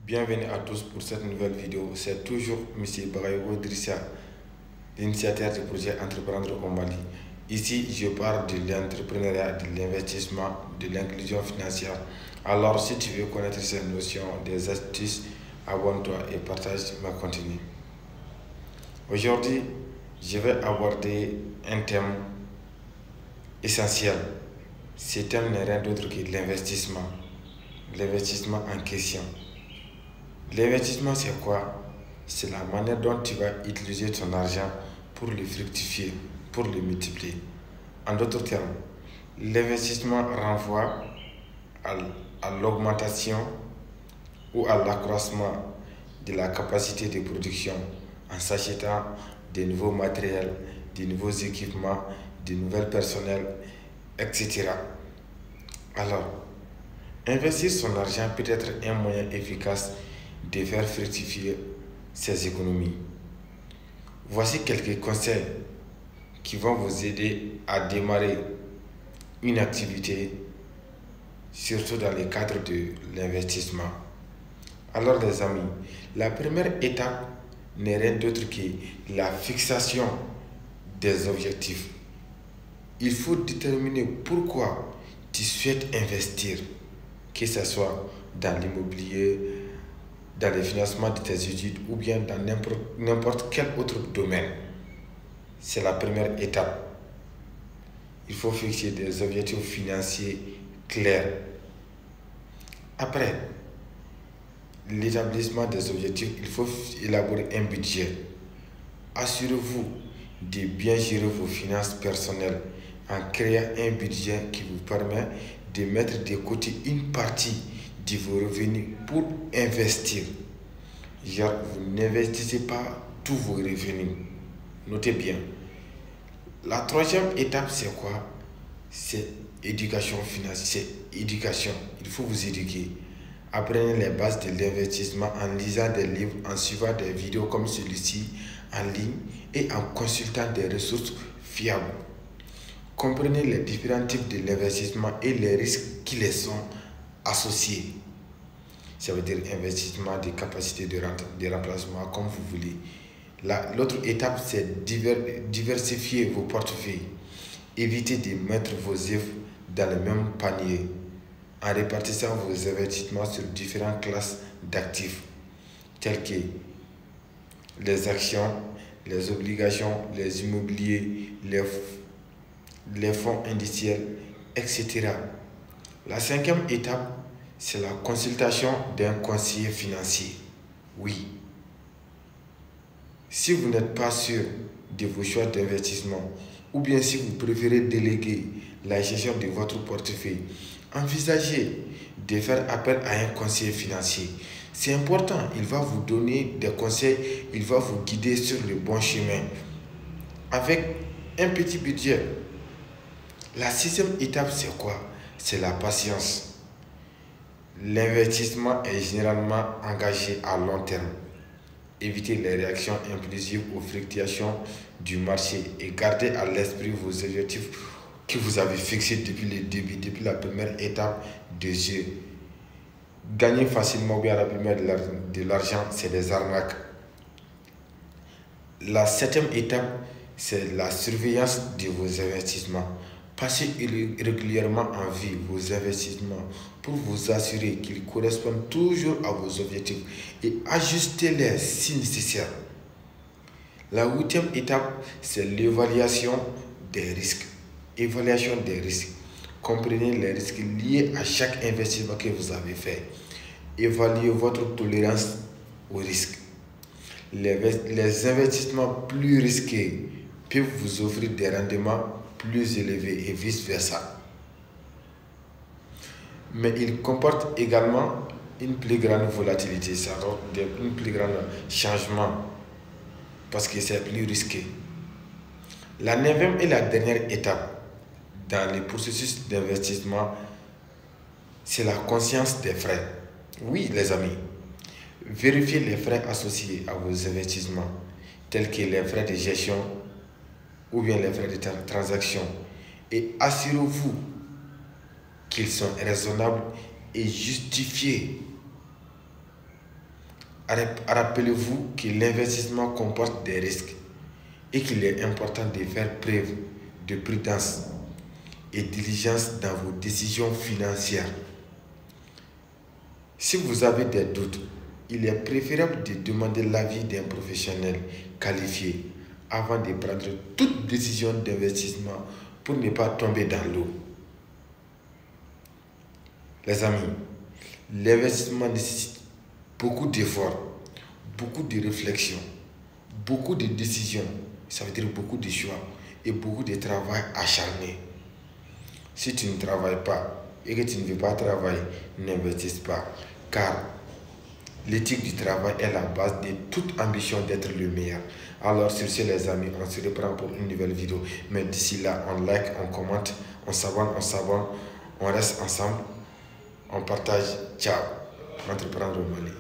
Bienvenue à tous pour cette nouvelle vidéo. C'est toujours M. Bagayogo Drissa, l'initiateur du projet Entreprendre au Mali. Ici, je parle de l'entrepreneuriat, de l'investissement, de l'inclusion financière. Alors, si tu veux connaître ces notions, des astuces, abonne-toi et partage ma contenu. Aujourd'hui, je vais aborder un thème essentiel. Ce thème n'est rien d'autre que l'investissement. L'investissement en question. L'investissement, c'est quoi? C'est la manière dont tu vas utiliser ton argent pour le fructifier, pour le multiplier. En d'autres termes, l'investissement renvoie à l'augmentation ou à l'accroissement de la capacité de production en s'achetant de nouveaux matériels, de nouveaux équipements, de nouveaux personnels, etc. Alors, investir son argent peut être un moyen efficace de faire fructifier ses économies. Voici quelques conseils qui vont vous aider à démarrer une activité, surtout dans le cadre de l'investissement. Alors les amis, la première étape n'est rien d'autre que la fixation des objectifs. Il faut déterminer pourquoi tu souhaites investir, que ce soit dans l'immobilier, dans le financement de tes études ou bien dans n'importe quel autre domaine. C'est la première étape. Il faut fixer des objectifs financiers clairs. Après l'établissement des objectifs, il faut élaborer un budget. Assurez-vous de bien gérer vos finances personnelles en créant un budget qui vous permet de mettre de côté une partie de vos revenus pour investir. Genre, vous n'investissez pas tous vos revenus. Notez bien. La troisième étape, c'est quoi? C'est éducation financière. C'est éducation. Il faut vous éduquer. Apprenez les bases de l'investissement en lisant des livres, en suivant des vidéos comme celui-ci en ligne et en consultant des ressources fiables. Comprenez les différents types de l'investissement et les risques qui les sont associés. Ça veut dire investissement, des capacités de remplacement, comme vous voulez. L'autre étape, c'est diversifier vos portefeuilles. Évitez de mettre vos œufs dans le même panier en répartissant vos investissements sur différentes classes d'actifs, tels que les actions, les obligations, les immobiliers, les fonds indiciels, etc. La cinquième étape, c'est la consultation d'un conseiller financier. Oui. Si vous n'êtes pas sûr de vos choix d'investissement, ou bien si vous préférez déléguer la gestion de votre portefeuille, envisagez de faire appel à un conseiller financier. C'est important, il va vous donner des conseils, il va vous guider sur le bon chemin. Avec un petit budget. La sixième étape, c'est quoi? C'est la patience. L'investissement est généralement engagé à long terme. Évitez les réactions impulsives aux fluctuations du marché et gardez à l'esprit vos objectifs que vous avez fixés depuis le début, depuis la première étape de jeu. Gagner facilement ou bien rapidement de l'argent, c'est des arnaques. La septième étape, c'est la surveillance de vos investissements. Passez régulièrement en vue vos investissements pour vous assurer qu'ils correspondent toujours à vos objectifs et ajustez-les si nécessaire. La huitième étape, c'est l'évaluation des risques. Évaluation des risques. Comprenez les risques liés à chaque investissement que vous avez fait. Évaluez votre tolérance au risque. Les investissements plus risqués peuvent vous offrir des rendements plus élevés et vice-versa. Mais ils comportent également une plus grande volatilité, ça donne un plus grand changement parce que c'est plus risqué. La neuvième et la dernière étape dans le processus d'investissement, c'est la conscience des frais. Oui, les amis, vérifiez les frais associés à vos investissements, tels que les frais de gestion ou bien les frais de transaction, et assurez-vous qu'ils sont raisonnables et justifiés. Rappelez-vous que l'investissement comporte des risques et qu'il est important de faire preuve de prudence et diligence dans vos décisions financières. Si vous avez des doutes, il est préférable de demander l'avis d'un professionnel qualifié avant de prendre toute décision d'investissement pour ne pas tomber dans l'eau. Les amis, l'investissement nécessite beaucoup d'efforts, beaucoup de réflexion, beaucoup de décisions, ça veut dire beaucoup de choix et beaucoup de travail acharné. Si tu ne travailles pas et que tu ne veux pas travailler, n'investis pas, car l'éthique du travail est la base de toute ambition d'être le meilleur. Alors sur ce les amis, on se reprend pour une nouvelle vidéo. Mais d'ici là, on like, on commente, on s'abonne, on reste ensemble, on partage. Ciao, entreprendre au Mali.